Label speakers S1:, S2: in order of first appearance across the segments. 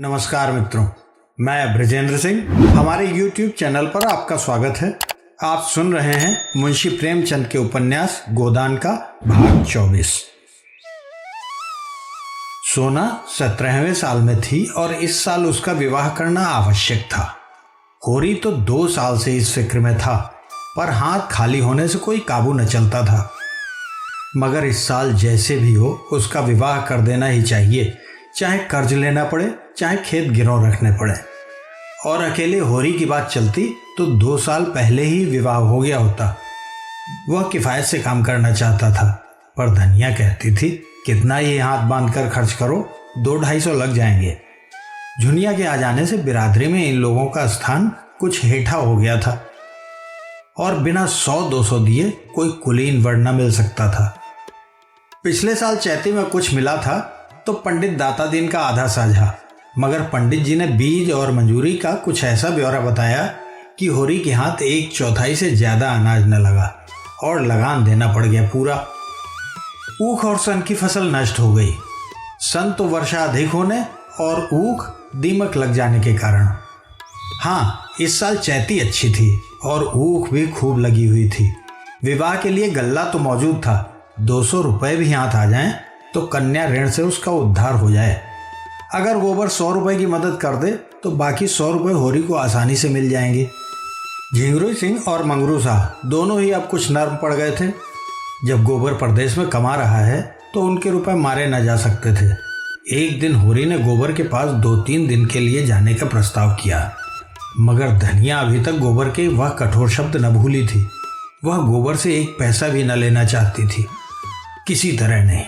S1: नमस्कार मित्रों, मैं ब्रजेंद्र सिंह। हमारे YouTube चैनल पर आपका स्वागत है। आप सुन रहे हैं मुंशी प्रेमचंद के उपन्यास गोदान का भाग 24। सोना 17वें साल में थी और इस साल उसका विवाह करना आवश्यक था। होरी तो 2 साल से इस फिक्र में था, पर हाथ खाली होने से कोई काबू न चलता था। मगर इस साल जैसे भी हो उसका विवाह कर देना ही चाहिए, चाहे कर्ज लेना पड़े, चाहे खेत गिरव रखने पड़े। और अकेले होरी की बात चलती तो 2 साल पहले ही विवाह हो गया होता। वह किफ़ायत से काम करना चाहता था, पर धनिया कहती थी कितना ये हाथ बांधकर खर्च करो, 200-250 लग जाएंगे। झुनिया के आ जाने से बिरादरी में इन लोगों का स्थान कुछ हेठा हो गया था और बिना 100-200 दिए कोई कुलीन वर्ण न मिल सकता था। पिछले साल चैती में कुछ मिला था तो पंडित दाता दीन का आधा साझा, मगर पंडित जी ने बीज और मंजूरी का कुछ ऐसा ब्यौरा बताया कि होरी के हाथ 1/4 से ज्यादा अनाज न लगा और लगान देना पड़ गया पूरा। ऊख और सन की फसल नष्ट हो गई। सन तो वर्षा अधिक होने और ऊख दीमक लग जाने के कारण। हाँ, इस साल चैती अच्छी थी और ऊख भी खूब लगी हुई थी। विवाह के लिए गल्ला तो मौजूद था। 200 रुपये भी हाथ आ जाएं तो कन्या ऋण से उसका उद्धार हो जाए। अगर गोबर 100 रुपये की मदद कर दे तो बाकी 100 रुपये होरी को आसानी से मिल जाएंगे। झिंगुरी सिंह और मंगरू साह दोनों ही अब कुछ नर्म पड़ गए थे। जब गोबर प्रदेश में कमा रहा है तो उनके रुपए मारे न जा सकते थे। एक दिन होरी ने गोबर के पास 2-3 दिन के लिए जाने का प्रस्ताव किया, मगर धनिया अभी तक गोबर के वह कठोर शब्द न भूली थी। वह गोबर से 1 पैसा भी न लेना चाहती थी, किसी तरह नहीं।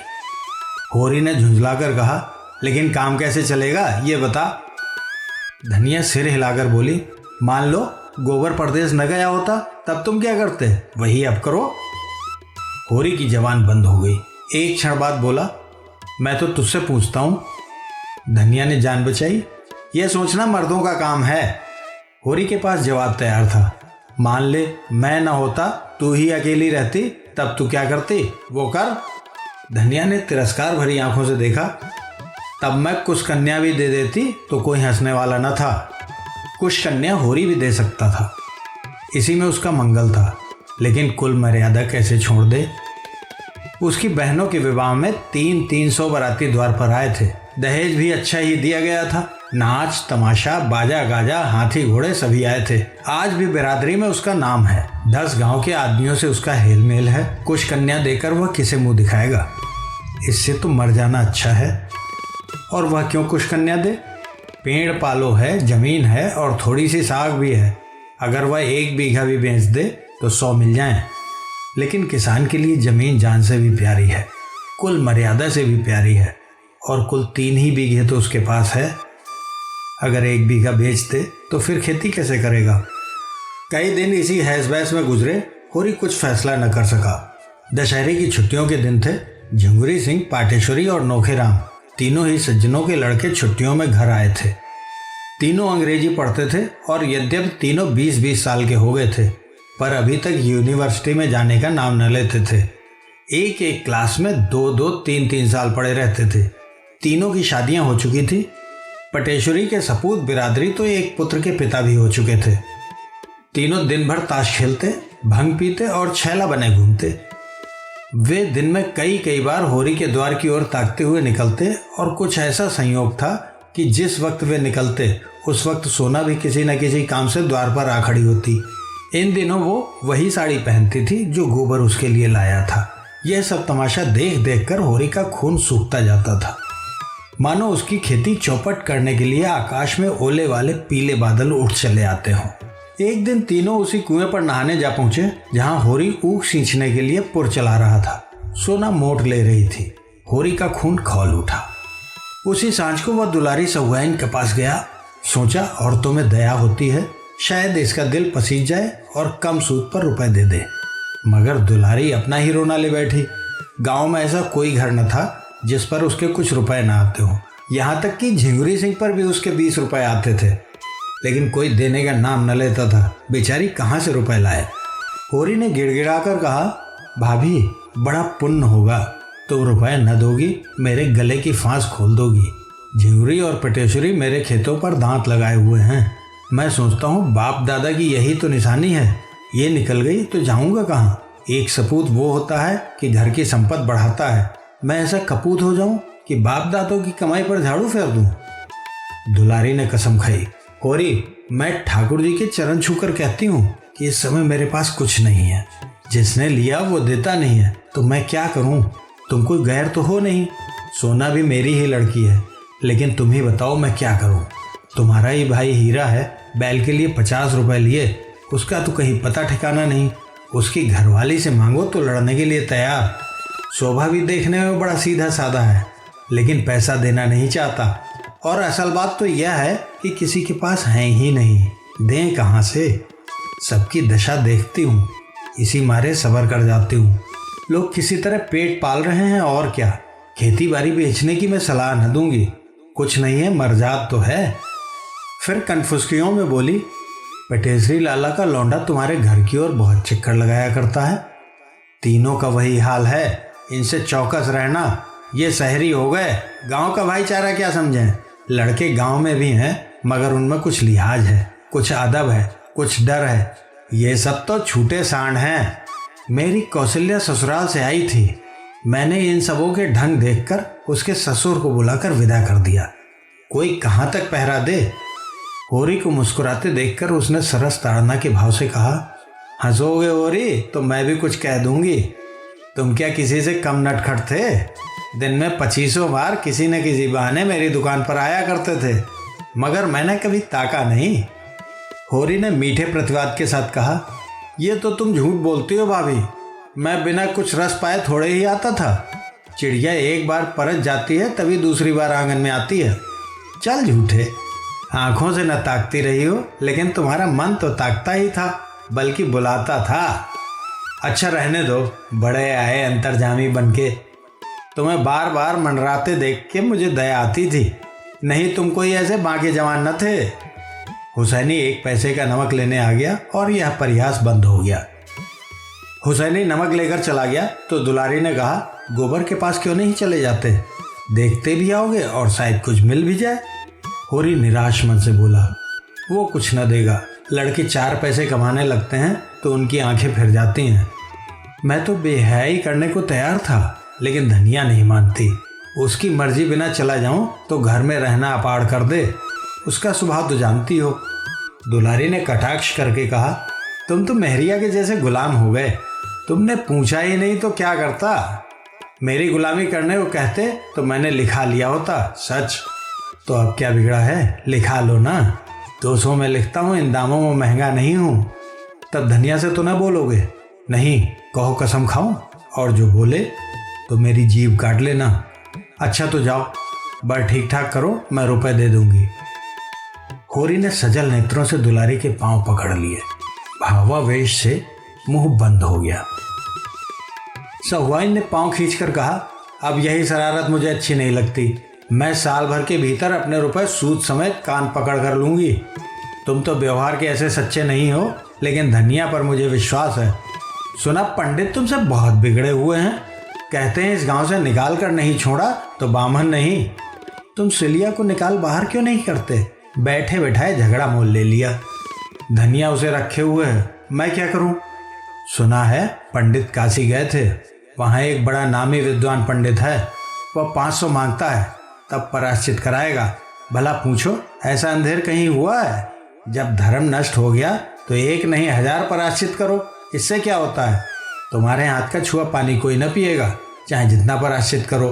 S1: होरी ने झुंझलाकर कहा, लेकिन काम कैसे चलेगा ये बता। धनिया सिर हिलाकर बोली, मान लो गोबर प्रदेश न गया होता तब तुम क्या करते, वही अब करो। होरी की जबान बंद हो गई। एक क्षण बाद बोला, मैं तो तुझसे पूछता हूं। धनिया ने जान बचाई, यह सोचना मर्दों का काम है। होरी के पास जवाब तैयार था। मान ले मैं न होता, तू ही अकेली रहती, तब तू क्या करती, वो कर। धनिया ने तिरस्कार भरी आंखों से देखा, तब मैं कुछ कन्या भी दे देती तो कोई हंसने वाला न था। कुछ कन्या होरी भी दे सकता था, इसी में उसका मंगल था। लेकिन कुल मर्यादा कैसे छोड़ दे। उसकी बहनों के विवाह में 300 बाराती द्वार पर आए थे। दहेज भी अच्छा ही दिया गया था। नाच तमाशा बाजा गाजा हाथी घोड़े सभी आए थे। आज भी बिरादरी में उसका नाम है। 10 गांव के आदमियों से उसका हेल मेल है। कुछ कन्या देकर वह किसे मुंह दिखाएगा। इससे तो मर जाना अच्छा है। और वह क्यों कुछ कन्या दे। पेड़ पालो है, जमीन है और थोड़ी सी साग भी है। अगर वह 1 बीघा भी बेच दे तो 100 मिल जाएं। लेकिन किसान के लिए जमीन जान से भी प्यारी है, कुल मर्यादा से भी प्यारी है। और कुल 3 ही बीघे तो उसके पास है। अगर 1 बीघा बेच दे तो फिर खेती कैसे करेगा। कई दिन इसी हैस बहस में गुजरे। होरी कुछ फैसला न कर सका। दशहरे की छुट्टियों के दिन थे। झिंगुरी सिंह, पाटेश्वरी और नोखेराम तीनों ही सज्जनों के लड़के छुट्टियों में घर आए थे। तीनों अंग्रेजी पढ़ते थे और यद्यपि तीनों 20-20 साल के हो गए थे, पर अभी तक यूनिवर्सिटी में जाने का नाम न लेते थे। एक क्लास में 2-2, 3-3 साल पढ़े रहते थे। तीनों की शादियां हो चुकी थी। पटेश्वरी के सपूत बिरादरी तो एक पुत्र के पिता भी हो चुके थे। तीनों दिन भर ताश खेलते, भंग पीते और छैला बने घूमते। वे दिन में कई बार होरी के द्वार की ओर ताकते हुए निकलते और कुछ ऐसा संयोग था कि जिस वक्त वे निकलते उस वक्त सोना भी किसी न किसी काम से द्वार पर आ खड़ी होती। इन दिनों वो वही साड़ी पहनती थी जो गोबर उसके लिए लाया था। यह सब तमाशा देख देख कर होरी का खून सूखता जाता था, मानो उसकी खेती चौपट करने के लिए आकाश में ओले वाले पीले बादल उठ चले आते हों। एक दिन तीनों उसी कुएं पर नहाने जा पहुंचे जहां होरी ऊख सींचने के लिए पुर चला रहा था। सोना मोट ले रही थी। होरी का खून खौल उठा। उसी सांझ को वह दुलारी सहुआइन के पास गया। सोचा औरतों में दया होती है, शायद इसका दिल पसीज जाए और कम सूद पर रुपए दे दे। मगर दुलारी अपना ही रोना ले बैठी। गांव में ऐसा कोई घर न था जिस पर उसके कुछ रुपए ना आते हो। यहाँ तक कि झिंगुरी सिंह पर भी उसके 20 रुपए आते थे, लेकिन कोई देने का नाम न लेता था। बेचारी कहाँ से रुपए लाए। होरी ने गिड़गिड़ाकर कहा, भाभी बड़ा पुण्य होगा, तुम रुपए न दोगी, मेरे गले की फांस खोल दोगी। झिंगुरी और पटेश्वरी मेरे खेतों पर दांत लगाए हुए हैं। मैं सोचता हूँ बाप दादा की यही तो निशानी है। ये निकल गई तो जाऊंगा कहाँ। एक सपूत वो होता है कि घर की संपत्ति बढ़ाता है। मैं ऐसा कपूत हो जाऊं कि बाप दादों की कमाई पर झाड़ू फेर दूं। दुलारी ने कसम खाई। होरी, मैं ठाकुर जी के चरण छूकर कहती हूँ कि इस समय मेरे पास कुछ नहीं है। जिसने लिया वो देता नहीं है, तो मैं क्या करूँ। तुम कोई गैर तो हो नहीं। सोना भी मेरी ही लड़की है, लेकिन तुम ही बताओ मैं क्या करूँ। तुम्हारा ही भाई हीरा है, बैल के लिए 50 रुपए लिए, उसका तो कहीं पता ठिकाना नहीं। उसकी घरवाली से मांगो तो लड़ने के लिए तैयार। शोभा भी देखने में बड़ा सीधा साधा है, लेकिन पैसा देना नहीं चाहता। और असल बात तो यह है कि किसी के पास है ही नहीं, दें कहाँ से। सबकी दशा देखती हूँ, इसी मारे सबर कर जाती हूँ। लोग किसी तरह पेट पाल रहे हैं और क्या। खेती बाड़ी बेचने की मैं सलाह न दूंगी, कुछ नहीं है, मरजात तो है। फिर कन्फुसकियों में बोली, पटेश्वरी लाला का लौंडा तुम्हारे घर की ओर बहुत चक्कर लगाया करता है। तीनों का वही हाल है, इनसे चौकस रहना। ये शहरी हो गए, गांव का भाईचारा क्या समझें। लड़के गांव में भी हैं, मगर उनमें कुछ लिहाज है, कुछ अदब है, कुछ डर है। ये सब तो छूटे सांड हैं। मेरी कौशल्या ससुराल से आई थी, मैंने इन सबों के ढंग देखकर उसके ससुर को बुलाकर विदा कर दिया। कोई कहाँ तक पहरा दे। होरी को मुस्कुराते देखकर उसने सरस ताड़ना के भाव से कहा, हंसोगे होरी तो मैं भी कुछ कह दूंगी। तुम क्या किसी से कम नटखट थे। दिन में 25 बार किसी न किसी बहाने मेरी दुकान पर आया करते थे, मगर मैंने कभी ताका नहीं। होरी ने मीठे प्रतिवाद के साथ कहा, ये तो तुम झूठ बोलती हो भाभी। मैं बिना कुछ रस पाए थोड़े ही आता था। चिड़िया एक बार परत जाती है तभी दूसरी बार आंगन में आती है। चल झूठे, आंखों से न ताकती रही हो, लेकिन तुम्हारा मन तो ताकता ही था, बल्कि बुलाता था। अच्छा रहने दो, बड़े आए अंतर्जामी बनके। तुम्हें बार बार मंडराते देख के मुझे दया आती थी, नहीं तुम कोई ऐसे बाकी जवान न थे। हुसैनी 1 पैसे का नमक लेने आ गया और यह प्रयास बंद हो गया। हुसैनी नमक लेकर चला गया तो दुलारी ने कहा, गोबर के पास क्यों नहीं चले जाते, देखते भी आओगे और शायद कुछ मिल भी जाए। होरी निराश मन से बोला, वो कुछ न देगा। लड़के 4 पैसे कमाने लगते हैं तो उनकी आंखें फिर जाती हैं। मैं तो बेहयाई करने को तैयार था, लेकिन धनिया नहीं मानती। उसकी मर्जी बिना चला जाऊं तो घर में रहना अपाड़ कर दे। उसका स्वभाव तो जानती हो। दुलारी ने कटाक्ष करके कहा, तुम तो मेहरिया के जैसे गुलाम हो गए। तुमने पूछा ही नहीं तो क्या करता। मेरी गुलामी करने को कहते तो मैंने लिखा लिया होता। सच तो अब क्या बिगड़ा है, लिखा लो ना। 200 में लिखता हूँ, इन दामों में महंगा नहीं हूँ। तब धनिया से तो ना बोलोगे। नहीं, कहो कसम खाऊं, और जो बोले तो मेरी जीभ काट लेना। अच्छा तो जाओ, बस ठीक ठाक करो, मैं रुपए दे दूंगी। होरी ने सजल नेत्रों से दुलारी के पांव पकड़ लिए। भावावेश से मुंह बंद हो गया। सहुआइन ने पांव खींचकर कहा, अब यही शरारत मुझे अच्छी नहीं लगती। मैं साल भर के भीतर अपने रुपए सूद समेत कान पकड़ कर लूंगी। तुम तो व्यवहार के ऐसे सच्चे नहीं हो, लेकिन धनिया पर मुझे विश्वास है। सुना पंडित तुमसे बहुत बिगड़े हुए हैं। कहते हैं इस गांव से निकाल कर नहीं छोड़ा तो बामन नहीं। तुम सिलिया को निकाल बाहर क्यों नहीं करते। बैठे बैठाए झगड़ा मोल ले लिया। धनिया उसे रखे हुए है, मैं क्या करूं। सुना है पंडित काशी गए थे, वहां एक बड़ा नामी विद्वान पंडित है। वह 500 मांगता है, तब प्रायश्चित कराएगा। भला पूछो, ऐसा अंधेर कहीं हुआ है। जब धर्म नष्ट हो गया तो 1 नहीं 1000 प्रायश्चित करो, इससे क्या होता है। तुम्हारे हाथ का छुआ पानी कोई न पिएगा, चाहे जितना प्रायश्चित करो।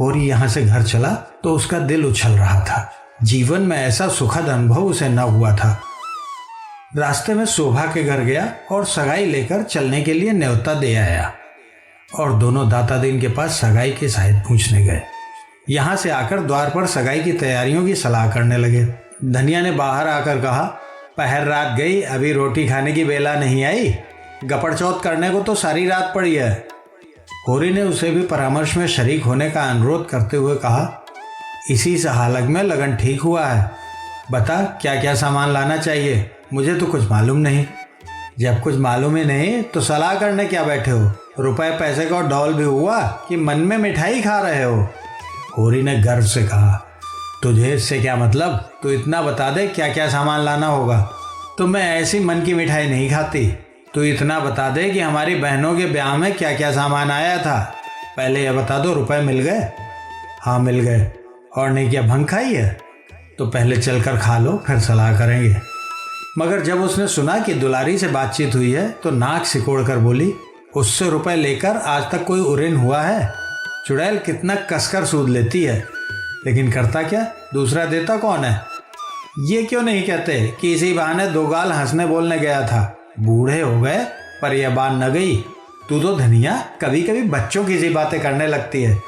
S1: होरी यहाँ से घर चला तो उसका दिल उछल रहा था। जीवन में ऐसा सुखद अनुभव उसे न हुआ था। रास्ते में शोभा के घर गया और सगाई लेकर चलने के लिए न्योता दे आया, और दोनों दाता दिन के पास सगाई की शायद पूछने गए। यहाँ से आकर द्वार पर सगाई की तैयारियों की सलाह करने लगे। धनिया ने बाहर आकर कहा, पहर रात गई, अभी रोटी खाने की बेला नहीं आई। गपड़ चौथ करने को तो सारी रात पड़ी है। होरी ने उसे भी परामर्श में शरीक होने का अनुरोध करते हुए कहा, इसी सहालग में लगन ठीक हुआ है। बता क्या क्या सामान लाना चाहिए, मुझे तो कुछ मालूम नहीं। जब कुछ मालूम ही नहीं तो सलाह करने क्या बैठे हो। रुपए पैसे का डौल भी हुआ कि मन में मिठाई खा रहे हो। होरी ने गर्व से कहा, तुझे इससे क्या मतलब? तू इतना बता दे क्या क्या सामान लाना होगा। तो मैं ऐसी मन की मिठाई नहीं खाती। तू इतना बता दे कि हमारी बहनों के ब्याह में क्या क्या सामान आया था। पहले यह बता दो, रुपए मिल गए? हाँ मिल गए। और नहीं क्या भंग खाई है? तो पहले चलकर खा लो, फिर सलाह करेंगे। मगर जब उसने सुना कि दुलारी से बातचीत हुई है तो नाक सिकोड़ कर बोली, उससे रुपए लेकर आज तक कोई उरेन हुआ है? चुड़ैल कितना कसकर सूद लेती है, लेकिन करता क्या, दूसरा देता कौन है? ये क्यों नहीं कहते कि इसी बहाने दो गाल हंसने बोलने गया था, बूढ़े हो गए पर यह बात न गई। तू तो धनिया कभी कभी बच्चों की सी बातें करने लगती है।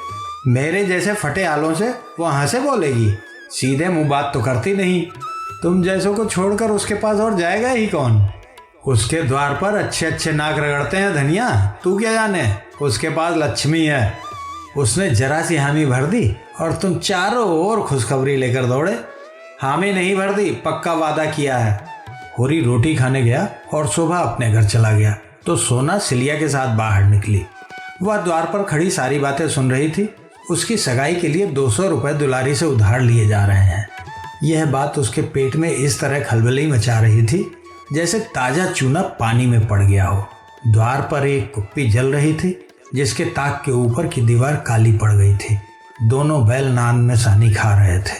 S1: मेरे जैसे फटे हालों से वो हंसे बोलेगी, सीधे मुंह बात तो करती नहीं। तुम जैसों को छोड़कर उसके पास और जाएगा ही कौन? उसके द्वार पर अच्छे अच्छे नाक रगड़ते हैं धनिया, तू क्या जाने, उसके पास लक्ष्मी है। उसने जरा सी हामी भर दी और तुम चारों ओर खुशखबरी लेकर दौड़े। हामी नहीं भर दी, पक्का वादा किया है। होरी रोटी खाने गया और शोभा अपने घर चला गया तो सोना सिलिया के साथ बाहर निकली। वह द्वार पर खड़ी सारी बातें सुन रही थी। उसकी सगाई के लिए 200 रुपए दुलारी से उधार लिए जा रहे हैं। यह बात उसके पेट में इस तरह खलबली मचा रही थी जैसे ताजा चूना पानी में पड़ गया हो। द्वार पर एक कुप्पी जल रही थी जिसके ताक के ऊपर की दीवार काली पड़ गई थी। दोनों बैल नान में सानी खा रहे थे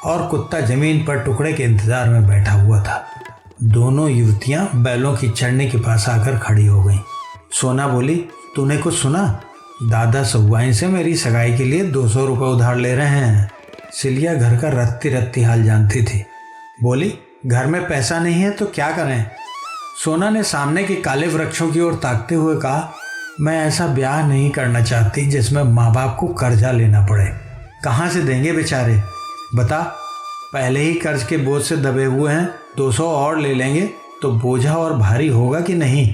S1: और कुत्ता जमीन पर टुकड़े के इंतजार में बैठा हुआ था। दोनों युवतियां बैलों की चढ़ने के पास आकर खड़ी हो गईं। सोना बोली, तूने कुछ सुना? दादा सहुआइन से मेरी सगाई के लिए 200 रुपये उधार ले रहे हैं। सिलिया घर का रत्ती रत्ती हाल जानती थी। बोली, घर में पैसा नहीं है तो क्या करें? सोना ने सामने के काले वृक्षों की ओर ताकते हुए कहा, मैं ऐसा ब्याह नहीं करना चाहती जिसमें माँ बाप को कर्जा लेना पड़े। कहाँ से देंगे बेचारे? बता, पहले ही कर्ज के बोझ से दबे हुए हैं, 200 और ले लेंगे तो बोझा और भारी होगा कि नहीं?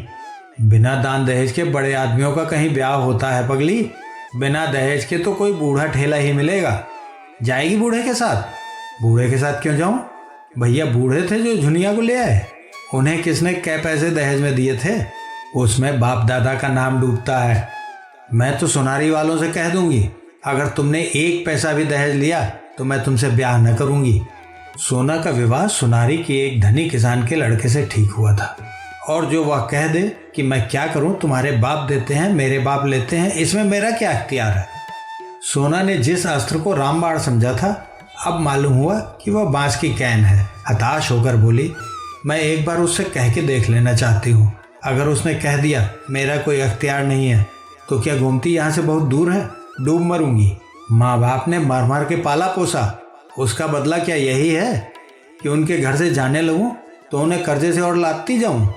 S1: बिना दान दहेज के बड़े आदमियों का कहीं ब्याह होता है पगली? बिना दहेज के तो कोई बूढ़ा ठेला ही मिलेगा। जाएगी बूढ़े के साथ? बूढ़े के साथ क्यों जाऊं? भैया बूढ़े थे जो झुनिया को ले आए, उन्हें किसने कै पैसे दहेज में दिए थे? उसमें बाप दादा का नाम डूबता है। मैं तो सुनारी वालों से कह दूंगी, अगर तुमने एक पैसा भी दहेज लिया तो मैं तुमसे ब्याह न करूंगी। सोना का विवाह सुनारी के एक धनी किसान के लड़के से ठीक हुआ था और जो वह कह दे कि मैं क्या करूं, तुम्हारे बाप देते हैं, मेरे बाप लेते हैं, इसमें मेरा क्या अख्तियार है? सोना ने जिस अस्त्र को रामबाण समझा था अब मालूम हुआ कि वह बांस की कैन है। हताश होकर बोली, मैं एक बार उससे कह के देख लेना चाहती हूँ। अगर उसने कह दिया मेरा कोई अख्तियार नहीं है तो क्या गोमती यहाँ से बहुत दूर है? डूब मरूंगी। माँ बाप ने मार मार के पाला पोसा, उसका बदला क्या यही है कि उनके घर से जाने लगूं तो उन्हें कर्जे से और लादती जाऊं?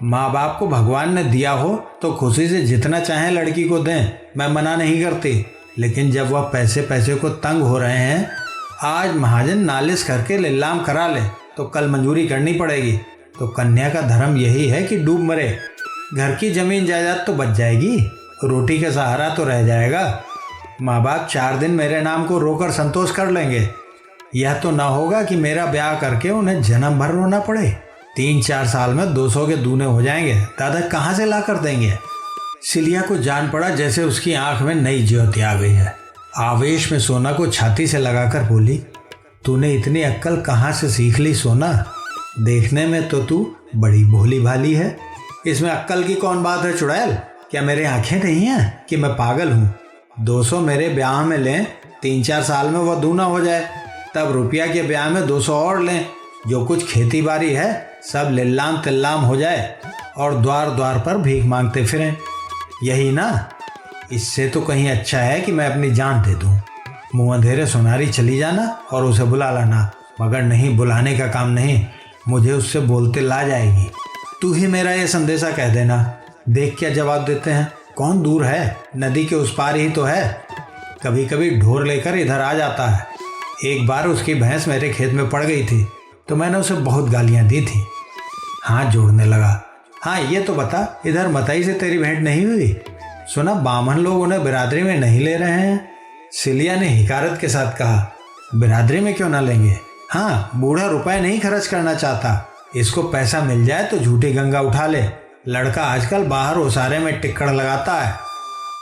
S1: माँ बाप को भगवान ने दिया हो तो खुशी से जितना चाहे लड़की को दें, मैं मना नहीं करती। लेकिन जब वह पैसे पैसे को तंग हो रहे हैं, आज महाजन नालिश करके लीलाम करा ले तो कल मंजूरी करनी पड़ेगी। तो कन्या का धर्म यही है कि डूब मरे। घर की जमीन जायदाद तो बच जाएगी, रोटी का सहारा तो रह जाएगा। माँ बाप 4 दिन मेरे नाम को रोकर संतोष कर लेंगे। यह तो ना होगा कि मेरा ब्याह करके उन्हें जन्म भर रोना पड़े। 3-4 साल में 200 के दूने हो जाएंगे। दादा कहाँ से ला कर देंगे? सिलिया को जान पड़ा जैसे उसकी आंख में नई ज्योति आ गई है। आवेश में सोना को छाती से लगाकर बोली, तूने इतनी अक्ल कहाँ से सीख ली सोना? देखने में तो तू बड़ी भोली भाली है। इसमें अक्ल की कौन बात है चुड़ैल? क्या मेरे आंखें नहीं हैं कि मैं पागल हूँ? 200 मेरे ब्याह में लें, 3-4 साल में वह दूना हो जाए, तब रुपया के ब्याह में 200 और लें। जो कुछ खेती बाड़ी है सब लिल्लाम तिल्लाम हो जाए और द्वार द्वार पर भीख मांगते फिरें। यही ना? इससे तो कहीं अच्छा है कि मैं अपनी जान दे दूं। मुँह अंधेरे सुनारी चली जाना और उसे बुला लाना, मगर नहीं, बुलाने का काम नहीं, मुझे उससे बोलते ला जाएगी। तू ही मेरा ये संदेशा कह देना। देख क्या जवाब देते हैं। कौन दूर है? नदी के उस पार ही तो है। कभी कभी ढोर लेकर इधर आ जाता है। एक बार उसकी भैंस मेरे खेत में पड़ गई थी तो मैंने उसे बहुत गालियां दी थी। हाथ जोड़ने लगा। हाँ ये तो बता, इधर मताई से तेरी भेंट नहीं हुई? सुना बामन लोग उन्हें बिरादरी में नहीं ले रहे हैं। सिलिया ने हिकारत के साथ कहा, बिरादरी में क्यों ना लेंगे? हाँ, बूढ़ा रुपए नहीं खर्च करना चाहता। इसको पैसा मिल जाए तो झूठी गंगा उठा ले। लड़का आजकल बाहर ओसारे में टिक्कड़ लगाता है।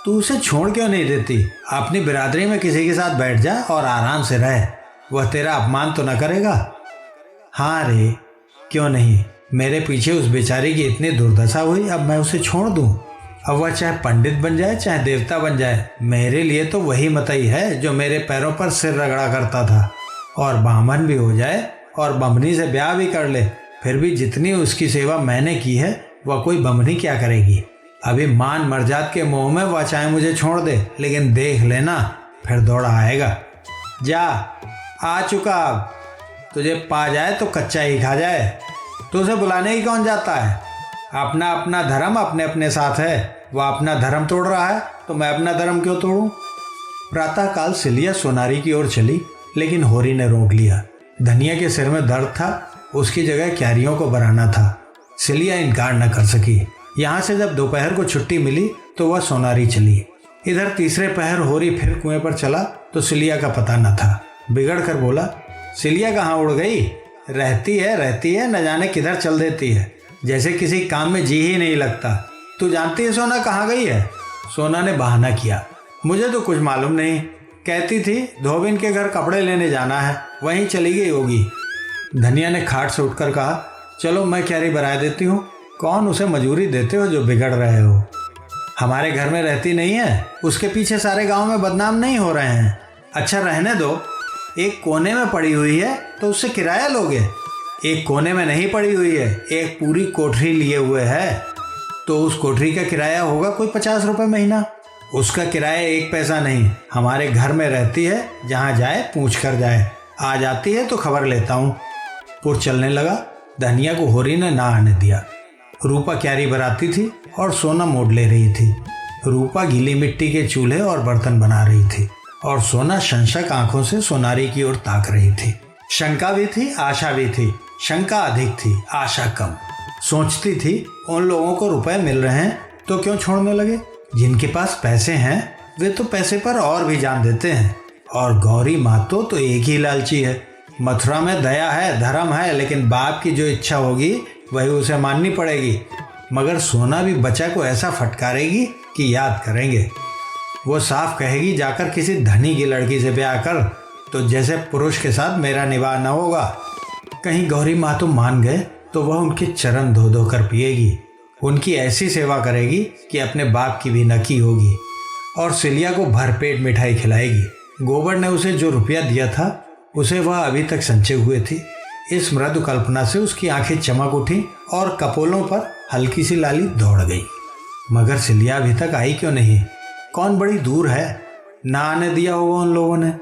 S1: तू उसे छोड़ क्यों नहीं देती? अपनी बिरादरी में किसी के साथ बैठ जा और आराम से रह। वह तेरा अपमान तो न करेगा? हाँ रे, क्यों नहीं। मेरे पीछे उस बेचारी की इतनी दुर्दशा हुई, अब मैं उसे छोड़ दूं? अब वह चाहे पंडित बन जाए चाहे देवता बन जाए, मेरे लिए तो वही मतई है जो मेरे पैरों पर सिर रगड़ा करता था। और बामन भी हो जाए और बमनी से ब्याह भी कर ले, फिर भी जितनी उसकी सेवा मैंने की है वह कोई बमनी क्या करेगी। अभी मान मर्जाद के मोह में वह चाहे मुझे छोड़ दे, लेकिन देख लेना फिर दौड़ा आएगा। जा, आ चुका, अब तुझे पा जाए तो कच्चा ही खा जाए। तो उसे बुलाने ही कौन जाता है? अपना अपना धर्म अपने अपने साथ है। वह अपना धर्म तोड़ रहा है तो मैं अपना धर्म क्यों तोड़ूं? प्रातःकाल सिलिया सोनारी की ओर चली, लेकिन होरी ने रोक लिया। धनिया के सिर में दर्द था, उसकी जगह क्यारियों को बराना था। सिलिया इनकार न कर सकी। यहाँ से जब दोपहर को छुट्टी मिली तो वह सोनारी चली। इधर तीसरे पहर होरी फिर कुएं पर चला तो सिलिया का पता न था। बिगड़ कर बोला, सिलिया कहाँ उड़ गई? रहती है, न जाने किधर चल देती है, जैसे किसी काम में जी ही नहीं लगता। तू जानती है सोना कहाँ गई है? सोना ने बहाना किया, मुझे तो कुछ मालूम नहीं। कहती थी धोबिन के घर कपड़े लेने जाना है, वहीं चली गई होगी। धनिया ने खाट से उठकर कहा, चलो मैं क्यारी बरा देती हूँ। कौन उसे मजूरी देते हो जो बिगड़ रहे हो? हमारे घर में रहती नहीं है, उसके पीछे सारे गांव में बदनाम नहीं हो रहे हैं। अच्छा रहने दो, एक कोने में पड़ी हुई है तो उससे किराया लोगे? एक कोने में नहीं पड़ी हुई है, एक पूरी कोठरी लिए हुए है, तो उस कोठरी का किराया होगा कोई 50 रुपये महीना। उसका किराया 1 पैसा नहीं। हमारे घर में रहती है, जहाँ जाए पूछ कर जाए। आ जाती है तो खबर लेता हूँ। पुर चलने लगा। धनिया को होरी ने ना आने दिया। रूपा क्यारी भराती थी और सोना मोड़ ले रही थी। रूपा गीली मिट्टी के चूल्हे और बर्तन बना रही थी और सोना शंशक आंखों से सोनारी की ओर ताक रही थी। शंका भी थी, आशा भी थी। शंका अधिक थी, आशा कम। सोचती थी उन लोगों को रुपए मिल रहे हैं तो क्यों छोड़ने लगे? जिनके पास पैसे हैं वे तो पैसे पर और भी जान देते हैं। और गौरी मातो तो एक ही लालची है। मथुरा में दया है, धर्म है, लेकिन बाप की जो इच्छा होगी वही उसे माननी पड़ेगी। मगर सोना भी बच्चा को ऐसा फटकारेगी कि याद करेंगे। वो साफ कहेगी जाकर किसी धनी की लड़की से ब्याह कर, तो जैसे पुरुष के साथ मेरा निवाह न होगा। कहीं गौरी मातो मान गए तो वह उनके चरण धो धो कर पिएगी, उनकी ऐसी सेवा करेगी कि अपने बाप की भी नकी होगी और सिलिया को भरपेट मिठाई खिलाएगी। गोबर ने उसे जो रुपया दिया था उसे वह अभी तक संचे हुए थी। इस मृदु कल्पना से उसकी आंखें चमक उठी और कपोलों पर हल्की सी लाली दौड़ गई। मगर सिलिया अभी तक आई क्यों नहीं? कौन बड़ी दूर है? ना आने दिया होगा उन लोगों ने।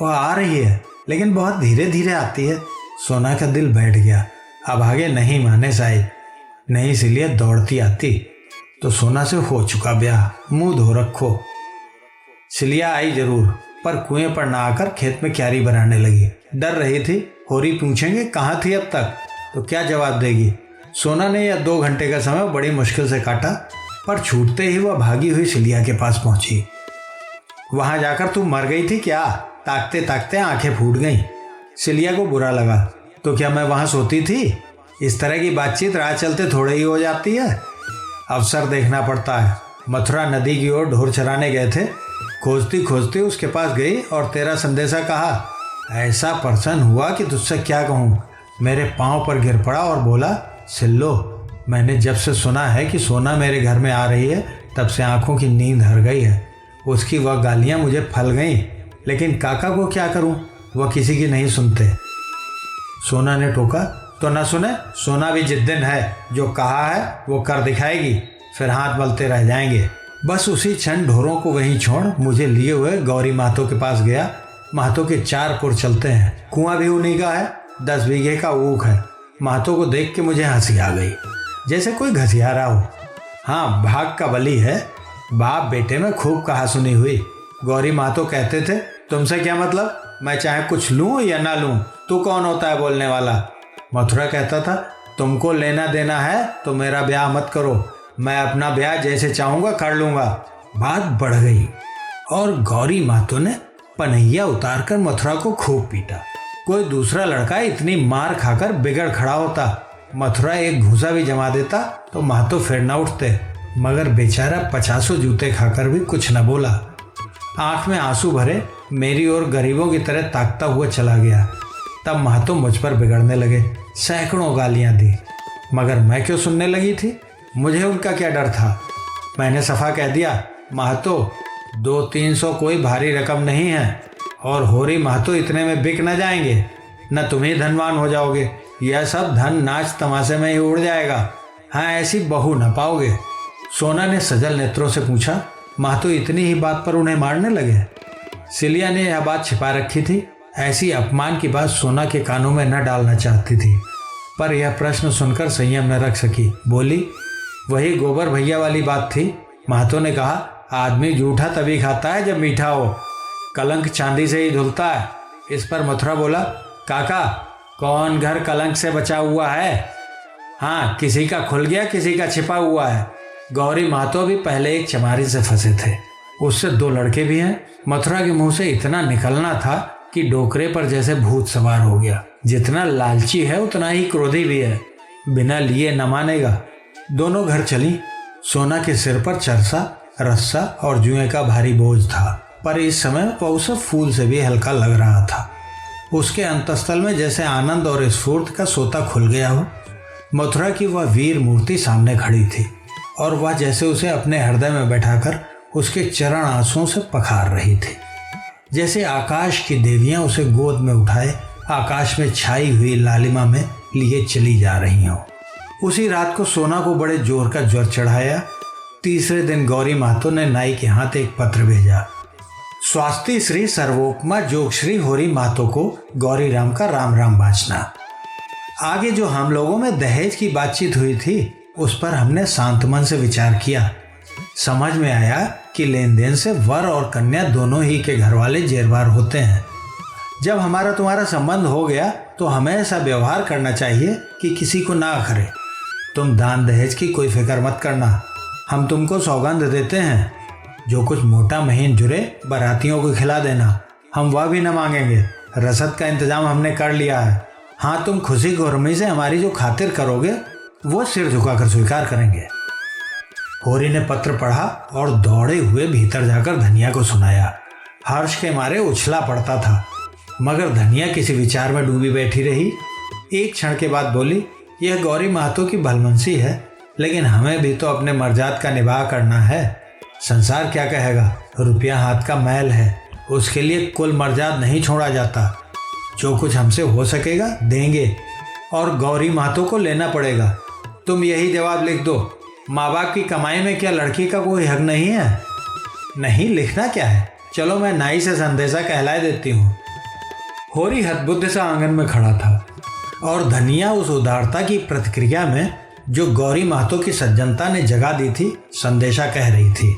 S1: वह आ रही है, लेकिन बहुत धीरे धीरे आती है। सोना का दिल बैठ गया। अब आगे नहीं माने साहिब। नहीं सिलिया दौड़ती आती तो सोना से हो चुका ब्याह, मुंह धो रखो। सिलिया आई जरूर, पर कुएं पर ना आकर खेत में क्यारी बनाने लगी। डर रही थी होरी पूछेंगे कहाँ थी अब तक, तो क्या जवाब देगी। सोना ने यह 2 घंटे का समय बड़ी मुश्किल से काटा, पर छूटते ही वह भागी हुई सिलिया के पास पहुंची। वहां जाकर तू मर गई थी क्या? ताकते ताकते आंखें फूट गईं। सिलिया को बुरा लगा, तो क्या मैं वहां सोती थी? इस तरह की बातचीत राह चलते थोड़े ही हो जाती है। अवसर देखना पड़ता है। मथुरा नदी की ओर ढोर चराने गए थे। खोजती खोजती उसके पास गई और तेरा संदेशा कहा। ऐसा प्रसन्न हुआ कि तुझसे क्या कहूँ। मेरे पाँव पर गिर पड़ा और बोला, सिल्लो, मैंने जब से सुना है कि सोना मेरे घर में आ रही है तब से आंखों की नींद हर गई है। उसकी वह गालियाँ मुझे फल गईं, लेकिन काका को क्या करूँ, वह किसी की नहीं सुनते। सोना ने टोका, तो न सुने। सोना भी जिद्दन है, जो कहा है वो कर दिखाएगी, फिर हाथ मलते रह जाएंगे। बस उसी क्षण ढोरों को वहीं छोड़ मुझे लिए हुए गौरी महतो के पास गया। महतो के 4 पुर चलते हैं, कुआं भी उन्हीं का है, 10 बीघे का ऊख है। महतो को देख के मुझे हंसी आ गई, जैसे कोई घसियारा हो। हाँ, भाग का बली है। बाप बेटे में खूब कहा सुनी हुई। गौरी महतो कहते थे, तुमसे क्या मतलब, मैं चाहे कुछ लूं या ना लूं, तू कौन होता है बोलने वाला। मथुरा कहता था, तुमको लेना देना है तो मेरा ब्याह मत करो, मैं अपना ब्याह जैसे चाहूँगा कर लूँगा। बात बढ़ गई और गौरी महतो ने पनैया उतारकर मथुरा को खूब पीटा। कोई दूसरा लड़का इतनी मार खाकर बिगड़ खड़ा होता, मथुरा एक घूसा भी जमा देता तो महतो फिर न उठते। मगर बेचारा 50 जूते खाकर भी कुछ न बोला। आंख में आंसू भरे मेरी ओर गरीबों की तरह ताकता हुआ चला गया। तब महतो मुझ पर बिगड़ने लगे, सैकड़ों गालियां दी, मगर मैं क्यों सुनने लगी थी? मुझे उनका क्या डर था। मैंने सफा कह दिया, महतो 200-300 कोई भारी रकम नहीं है, और होरी महतो इतने में बिक न जाएंगे, न तुम ही धनवान हो जाओगे, यह सब धन नाच तमाशे में ही उड़ जाएगा। हाँ, ऐसी बहू न पाओगे। सोना ने सजल नेत्रों से पूछा, महतो इतनी ही बात पर उन्हें मारने लगे? सिलिया ने यह बात छिपा रखी थी। ऐसी अपमान की बात सोना के कानों में न डालना चाहती थी, पर यह प्रश्न सुनकर संयम न रख सकी। बोली, वही गोबर भैया वाली बात थी। महतो ने कहा, आदमी जूठा तभी खाता है जब मीठा हो, कलंक चांदी से ही धुलता है। इस पर मथुरा बोला, काका, कौन घर कलंक से बचा हुआ है? हाँ, किसी का खुल गया, किसी का छिपा हुआ है। गौरी महतो भी पहले एक चमारी से फंसे थे, उससे 2 लड़के भी हैं। मथुरा के मुंह से इतना निकलना था कि डोकरे पर जैसे भूत सवार हो गया। जितना लालची है उतना ही क्रोधी भी है, बिना लिए न मानेगा। दोनों घर चली। सोना के सिर पर चरसा, रस्सा और जुए का भारी बोझ था, पर इस समय वह उसे फूल से भी हल्का लग रहा था। उसके अंतस्थल में जैसे आनंद और स्फूर्ति का सोता खुल गया हो। मथुरा की वह वीर मूर्ति सामने खड़ी थी, और वह जैसे उसे अपने हृदय में बैठाकर उसके चरण आंसुओं से पखार रही थी। जैसे आकाश की देवियां उसे गोद में उठाए आकाश में छाई हुई लालिमा में लिए चली जा रही हों। उसी रात को सोना को बड़े जोर का ज्वर चढ़ाया। तीसरे दिन गौरी महतो ने नाई के हाथ एक पत्र भेजा। स्वास्ति श्री सर्वोपमा जोग श्री होरी महतो को गौरी राम का राम राम बाँचना। आगे जो हम लोगों में दहेज की बातचीत हुई थी उस पर हमने शांत मन से विचार किया। समझ में आया कि लेन देन से वर और कन्या दोनों ही के घर वाले जेरबार होते हैं। जब हमारा तुम्हारा संबंध हो गया तो हमें ऐसा व्यवहार करना चाहिए कि किसी को ना अखरे। तुम दान दहेज की कोई फिक्र मत करना, हम तुमको सौगंध देते हैं। जो कुछ मोटा महीन जुरे बारातियों को खिला देना, हम वह भी न मांगेंगे। रसद का इंतजाम हमने कर लिया है। हाँ, तुम खुशी खुरमी से हमारी जो खातिर करोगे वो सिर झुकाकर स्वीकार करेंगे। होरी ने पत्र पढ़ा और दौड़े हुए भीतर जाकर धनिया को सुनाया। हर्ष के मारे उछला पड़ता था, मगर धनिया किसी विचार में डूबी बैठी रही। एक क्षण के बाद बोली, यह गौरी महतो की भलमनसी है, लेकिन हमें भी तो अपने मर्जात का निवाह करना है। संसार क्या कहेगा, रुपया हाथ का मैल है, उसके लिए कुल मर्जात नहीं छोड़ा जाता। जो कुछ हमसे हो सकेगा देंगे, और गौरी महतो को लेना पड़ेगा। तुम यही जवाब लिख दो। माँ बाप की कमाई में क्या लड़की का कोई हक नहीं है? नहीं, लिखना क्या है, चलो मैं नाई से संदेशा कहलाए देती हूँ। होरी हतबुद्ध सा आंगन में खड़ा था, और धनिया उस उदारता की प्रतिक्रिया में जो गौरी महतो की सज्जनता ने जगा दी थी संदेशा कह रही थी।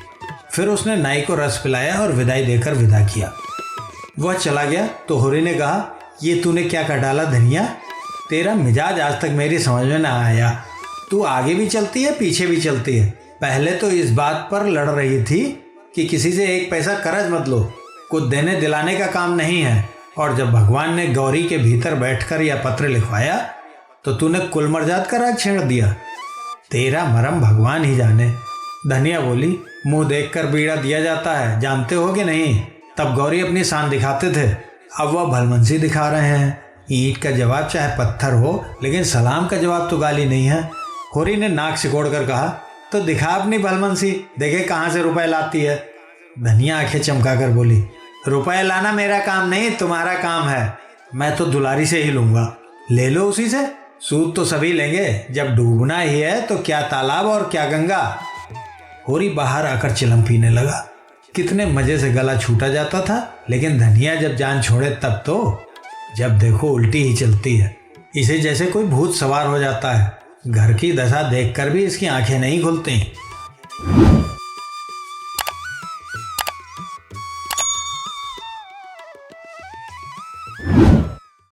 S1: फिर उसने नाई को रस पिलाया और विदाई देकर विदा किया। वह चला गया तो होरी ने कहा, ये तूने क्या कर डाला धनिया? तेरा मिजाज आज तक मेरी समझ में ना आया। तू आगे भी चलती है, पीछे भी चलती है। पहले तो इस बात पर लड़ रही थी कि किसी से एक पैसा कर्ज मत लो, कुछ देने दिलाने का काम नहीं है, और जब भगवान ने गौरी के भीतर बैठकर यह पत्र लिखवाया तो तूने कुल मर्जात का राज छेड़ दिया। तेरा मरम भगवान ही जाने। धनिया बोली, मुंह देखकर बीड़ा दिया जाता है, जानते हो कि नहीं? तब गौरी अपनी शान दिखाते थे, अब वह भलमनसी दिखा रहे हैं। ईंट का जवाब चाहे पत्थर हो, लेकिन सलाम का जवाब तो गाली नहीं है। होरी ने नाक सिकोड़ कर कहा, तो दिखा अपनी भलमनसी, देखे कहाँ से रुपए लाती है। धनिया आंखें चमकाकर बोली, रुपए लाना मेरा काम नहीं, तुम्हारा काम है। मैं तो दुलारी से ही लूंगा। ले लो उसी से, सूद तो सभी लेंगे। जब डूबना ही है तो क्या तालाब और क्या गंगा। होरी बाहर आकर चिलम पीने लगा। कितने मजे से गला छूटा जाता था, लेकिन धनिया जब जान छोड़े तब तो जब देखो उल्टी ही चलती है। इसे जैसे कोई भूत सवार हो जाता है। घर की दशा देखकर भी इसकी आंखें नहीं खुलती।